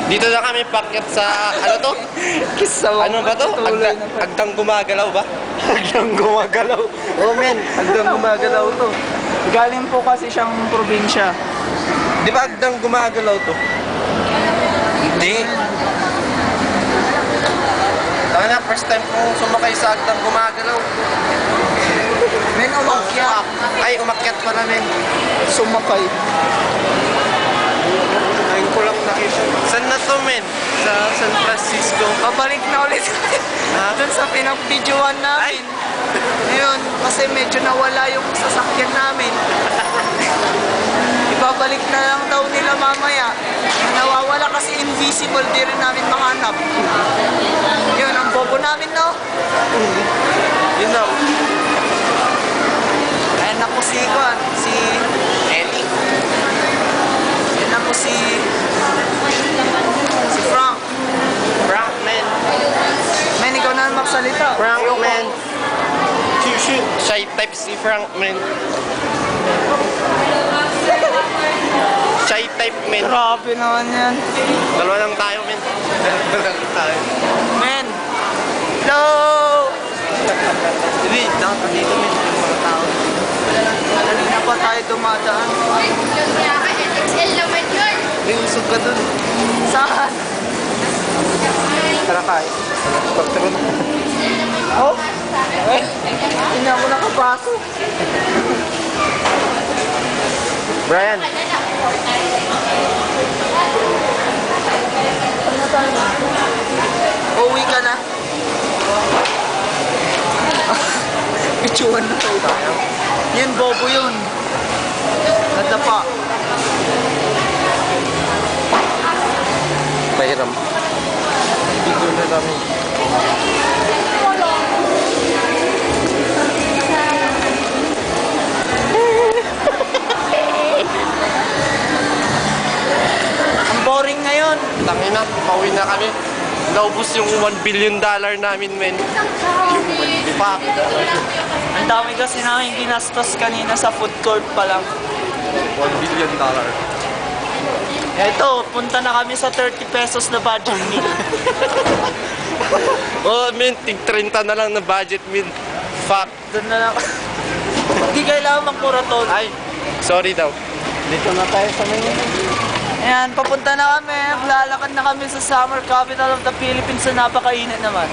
Dito na kami pakyat sa, ano to? Ano ba to? Agdang gumagalaw ba? Agdang gumagalaw. Oh men, agdang gumagalaw to. Galing po kasi siyang probinsya. Di ba agdang gumagalaw to? Hindi. Tama na, first time kong sumakay sa agdang gumagalaw. Men, umakyat. Ay, umakyat pa na men. Sumakay. Ngayon ko lang nakita. Saan na to men? Sa San Francisco. Babalik na ulit Ha? dun sa pinag-videoan namin. Ngayon, kasi medyo nawala yung sasakyan namin. Ibabalik na lang daw nila mamaya. Nawawala kasi invisible, di rin namin mahanap. Yun, ang bobo namin, no? Yun na. Ayan ako si Ellie. Ayan ako si Frank. Frank man. Men, ikaw na magsalita. Frank man. Shy type si Frank man. Shy type man. Grabe naman yan. Dalawa lang tayo men. Dalawa lang tayo. Men! Hello! Hindi, dapat dito men. Yung mga tao. Kanina pa tayo dumadaan. XL naman yun. May usog ka dun. Saan? Tara kain. Pagtaro na. Oh? Eh, hindi ako nakapasok. Brian. Uwi ka na. Pichuan na tayo. Yan, bobo yun. Nadapa. Pahiram. Dito na kami. Ang boring ngayon. Tangina, pauwi na kami. Naubos yung $1 billion namin, men. Yung fuck. Ang dami kasi namin ginastos kanina sa food court pa lang. $1 billion. Eto, punta na kami sa 30 pesos na budget meal. Oh, men, tig 30 na lang na budget meal. Fuck. Doon na lang. Hindi kailangan magmuraton. Ay, sorry daw. Dito na tayo sa Manila. Ayan, papunta na kami. Lalakad na kami sa summer capital of the Philippines na napakainit naman.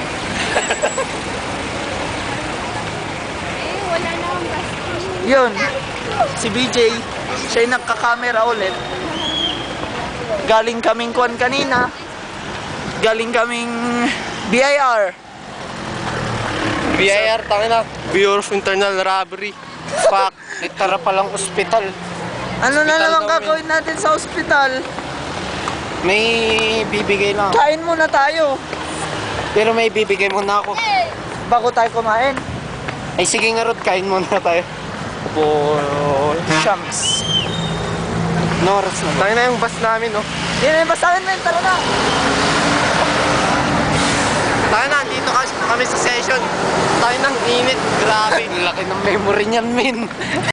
Wala na akong gastos. Yun, si BJ, siya yung nagka-camera ulit. Galing kaming kuwan kanina. Galing kaming BIR. BIR, tangina. Bureau of Internal Robbery. Fuck. Nagtara palang ospital. Ano na Hospital naman daw, gagawin natin sa ospital? May bibigay lang. Kain muna tayo. Pero may bibigay muna ako. Bago tayo kumain. Ay, sige nga Rod, kain muna tayo. For champs. Noras na. Tangina yung bus namin, no? Yan yung basahin men, tara na. Tayo na, dito kami sa session. Tayo ng init. Grabe. Laki ng memory niyan, men.